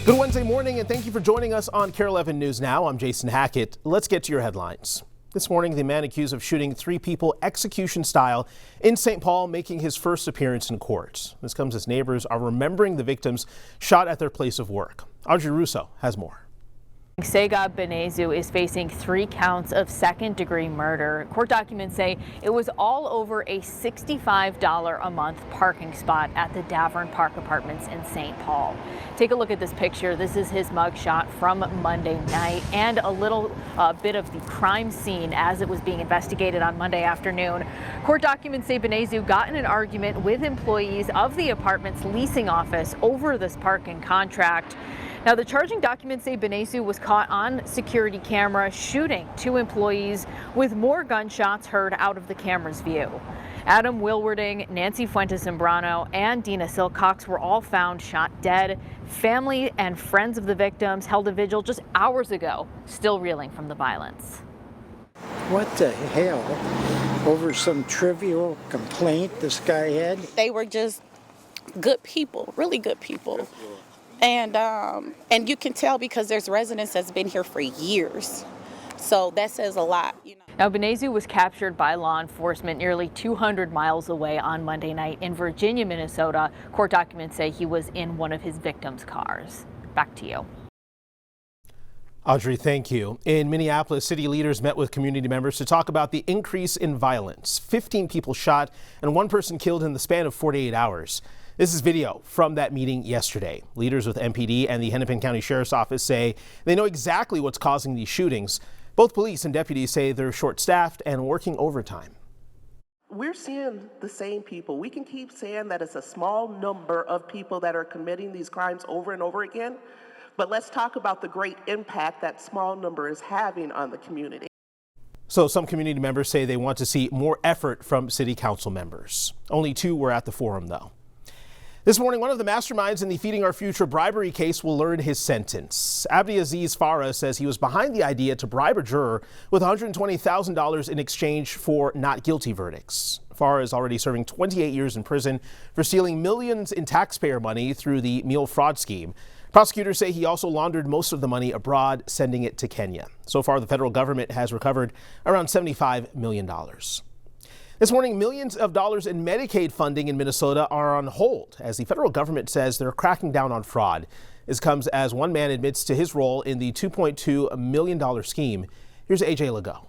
Good Wednesday morning, and thank you for joining us on Kare 11 News Now. I'm Jason Hackett. Let's get to your headlines. This morning, the man accused of shooting 3 people execution style in St. Paul making his first appearance in court. This comes as neighbors are remembering the victims shot at their place of work. Audrey Russo has more. Segab Benezu is facing 3 counts of second-degree murder. Court documents say it was all over a $65 a month parking spot at the Davern Park Apartments in St. Paul. Take a look at this picture. This is his mugshot from Monday night and a little bit of the crime scene as it was being investigated on Monday afternoon. Court documents say Benezu got in an argument with employees of the apartment's leasing office over this parking contract. Now, the charging documents say Benezu was caught on security camera shooting 2 employees with more gunshots heard out of the camera's view. Adam Wilwarding, Nancy Fuentes-Zambrano, and Dina Silcox were all found shot dead. Family and friends of the victims held a vigil just hours ago, still reeling from the violence. What the hell? Over some trivial complaint this guy had? They were just good people, really good people. And you can tell because there's residents that's been here for years. So that says a lot. Now, Benezu was captured by law enforcement nearly 200 miles away on Monday night in Virginia, Minnesota. Court documents say he was in one of his victims' cars. Back to you. Audrey, thank you. In Minneapolis, city leaders met with community members to talk about the increase in violence. 15 people shot and 1 person killed in the span of 48 hours. This is video from that meeting yesterday. Leaders with MPD and the Hennepin County Sheriff's Office say they know exactly what's causing these shootings. Both police and deputies say they're short-staffed and working overtime. We're seeing the same people. We can keep saying that it's a small number of people that are committing these crimes over and over again, but let's talk about the great impact that small number is having on the community. So some community members say they want to see more effort from city council members. Only 2 were at the forum, though. This morning, one of the masterminds in the Feeding Our Future bribery case will learn his sentence. Abdiaziz Farah says he was behind the idea to bribe a juror with $120,000 in exchange for not guilty verdicts. Farah is already serving 28 years in prison for stealing millions in taxpayer money through the meal fraud scheme. Prosecutors say he also laundered most of the money abroad, sending it to Kenya. So far, the federal government has recovered around $75 million. This morning, millions of dollars in Medicaid funding in Minnesota are on hold as the federal government says they're cracking down on fraud. This comes as one man admits to his role in the $2.2 million scheme. Here's AJ Legault.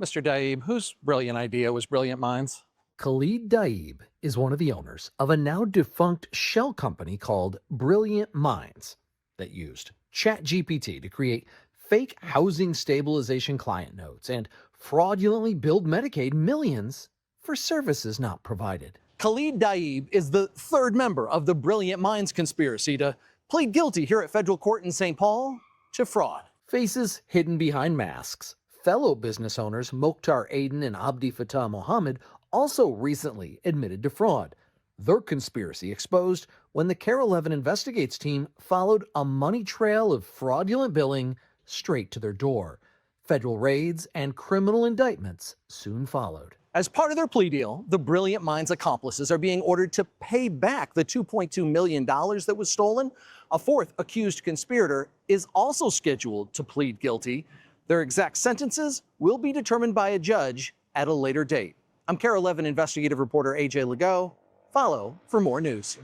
Mr. Daib, whose brilliant idea was Brilliant Minds? Khalid Daib is one of the owners of a now defunct shell company called Brilliant Minds that used ChatGPT to create fake housing stabilization client notes and fraudulently billed Medicaid millions for services not provided. Khalid Daib is the 3rd member of the Brilliant Minds conspiracy to plead guilty here at federal court in St. Paul to fraud. Faces hidden behind masks, fellow business owners Mokhtar Aden and Abdi Fattah Mohammed also recently admitted to fraud. Their conspiracy exposed when the Kare 11 Investigates team followed a money trail of fraudulent billing straight to their door. Federal raids and criminal indictments soon followed. As part of their plea deal, the Brilliant Minds accomplices are being ordered to pay back the $2.2 million that was stolen. A 4th accused conspirator is also scheduled to plead guilty. Their exact sentences will be determined by a judge at a later date. I'm Kare 11 investigative reporter AJ Legault. Follow for more news.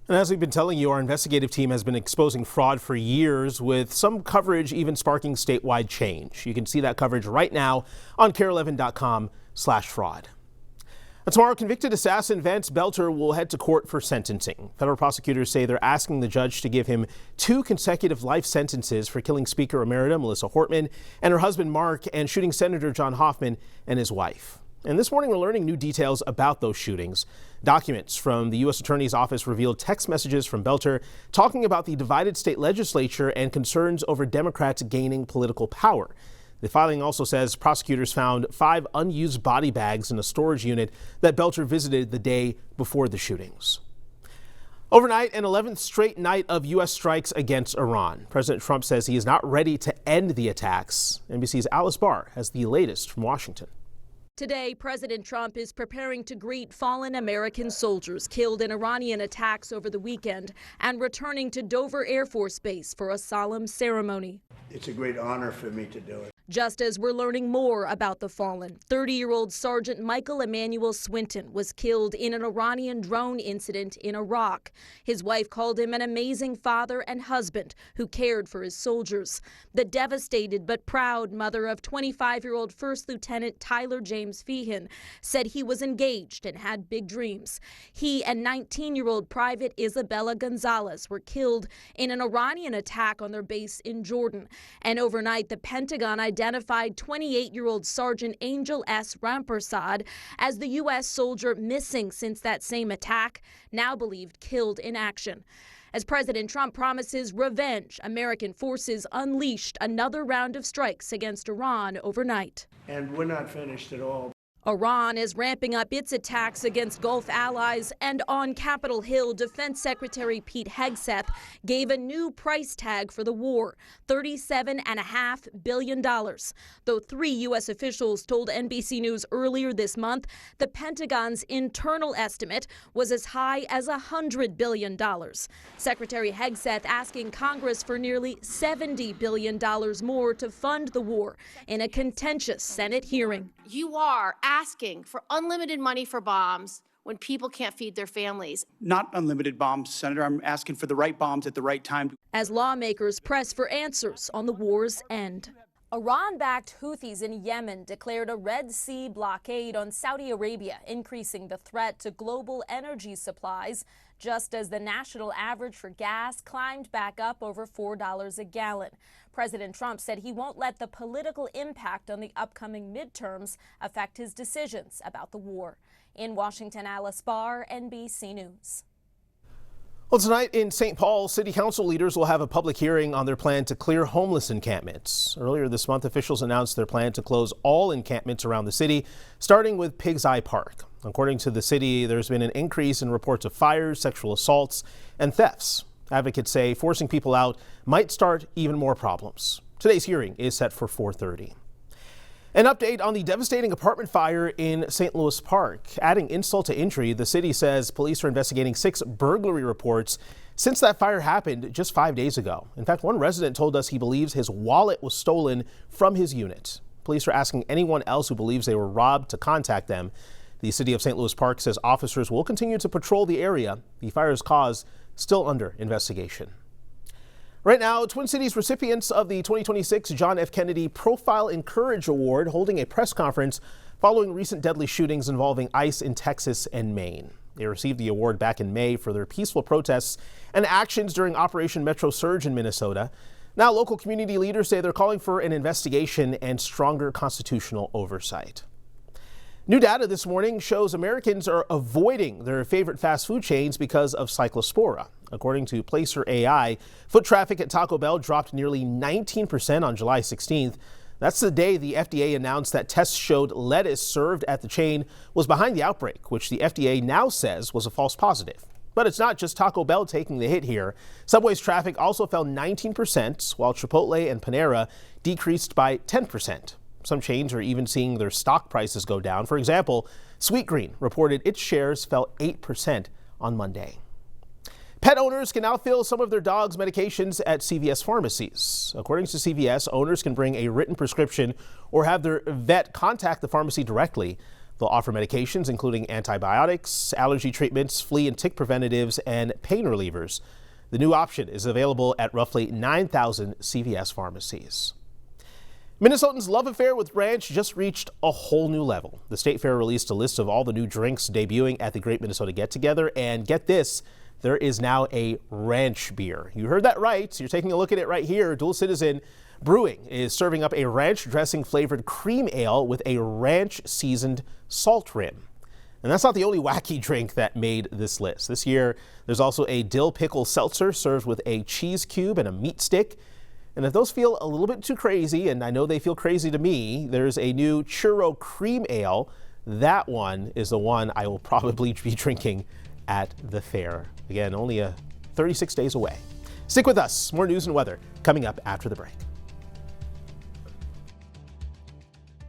And as we've been telling you, our investigative team has been exposing fraud for years, with some coverage even sparking statewide change. You can see that coverage right now on kare11.com/fraud. Tomorrow, convicted assassin Vance Boelter will head to court for sentencing. Federal prosecutors say they're asking the judge to give him 2 consecutive life sentences for killing Speaker Emerita Melissa Hortman and her husband Mark and shooting Senator John Hoffman and his wife. And this morning, we're learning new details about those shootings. Documents from the U.S. Attorney's Office revealed text messages from Boelter talking about the divided state legislature and concerns over Democrats gaining political power. The filing also says prosecutors found 5 unused body bags in a storage unit that Boelter visited the day before the shootings. Overnight, an 11th straight night of U.S. strikes against Iran. President Trump says he is not ready to end the attacks. NBC's Alice Barr has the latest from Washington. Today, President Trump is preparing to greet fallen American soldiers killed in Iranian attacks over the weekend and returning to Dover Air Force Base for a solemn ceremony. It's a great honor for me to do it. Just as we're learning more about the fallen, 30-year-old Sergeant Michael Emmanuel Swinton was killed in an Iranian drone incident in Iraq. His wife called him an amazing father and husband who cared for his soldiers. The devastated but proud mother of 25-year-old First Lieutenant Tyler James Feehan said he was engaged and had big dreams. He and 19-year-old Private Isabella Gonzalez were killed in an Iranian attack on their base in Jordan. And overnight, the Pentagon identified 28-year-old Sergeant Angel S. Rampersad as the U.S. soldier missing since that same attack, now believed killed in action. As President Trump promises revenge, American forces unleashed another round of strikes against Iran overnight. And we're not finished at all. Iran is ramping up its attacks against Gulf allies, and on Capitol Hill, Defense Secretary Pete Hegseth gave a new price tag for the war, $37.5 billion. Though 3 U.S. officials told NBC News earlier this month the Pentagon's internal estimate was as high as $100 billion. Secretary Hegseth asking Congress for nearly $70 billion more to fund the war in a contentious Senate hearing. You are asking for unlimited money for bombs when people can't feed their families. Not unlimited bombs, Senator. I'm asking for the right bombs at the right time. As lawmakers press for answers on the war's end. Iran-backed Houthis in Yemen declared a Red Sea blockade on Saudi Arabia, increasing the threat to global energy supplies, just as the national average for gas climbed back up over $4 a gallon. President Trump said he won't let the political impact on the upcoming midterms affect his decisions about the war. In Washington, Alice Barr, NBC News. Well, tonight in St. Paul, City Council leaders will have a public hearing on their plan to clear homeless encampments. Earlier this month, officials announced their plan to close all encampments around the city, starting with Pig's Eye Park. According to the city, there's been an increase in reports of fires, sexual assaults, and thefts. Advocates say forcing people out might start even more problems. Today's hearing is set for 4:30. An update on the devastating apartment fire in St. Louis Park. Adding insult to injury, the city says police are investigating 6 burglary reports since that fire happened just 5 days ago. In fact, one resident told us he believes his wallet was stolen from his unit. Police are asking anyone else who believes they were robbed to contact them. The city of St. Louis Park says officers will continue to patrol the area. The fire's cause still under investigation. Right now, Twin Cities recipients of the 2026 John F. Kennedy Profile and Courage Award holding a press conference following recent deadly shootings involving ICE in Texas and Maine. They received the award back in May for their peaceful protests and actions during Operation Metro Surge in Minnesota. Now, local community leaders say they're calling for an investigation and stronger constitutional oversight. New data this morning shows Americans are avoiding their favorite fast food chains because of cyclospora. According to Placer AI, foot traffic at Taco Bell dropped nearly 19% on July 16th. That's the day the FDA announced that tests showed lettuce served at the chain was behind the outbreak, which the FDA now says was a false positive. But it's not just Taco Bell taking the hit here. Subway's traffic also fell 19%, while Chipotle and Panera decreased by 10%. Some chains are even seeing their stock prices go down. For example, Sweetgreen reported its shares fell 8% on Monday. Pet owners can now fill some of their dogs' medications at CVS pharmacies. According to CVS, owners can bring a written prescription or have their vet contact the pharmacy directly. They'll offer medications including antibiotics, allergy treatments, flea and tick preventatives, and pain relievers. The new option is available at roughly 9,000 CVS pharmacies. Minnesotans' love affair with ranch just reached a whole new level. The State Fair released a list of all the new drinks debuting at the Great Minnesota Get-Together, and get this, there is now a ranch beer. You heard that right. You're taking a look at it right here. Dual Citizen Brewing is serving up a ranch dressing flavored cream ale with a ranch seasoned salt rim. And that's not the only wacky drink that made this list. This year, there's also a dill pickle seltzer served with a cheese cube and a meat stick. And if those feel a little bit too crazy, and I know they feel crazy to me, there's a new churro cream ale. That one is the one I will probably be drinking at the fair. Again, only 36 days away. Stick with us. More news and weather coming up after the break.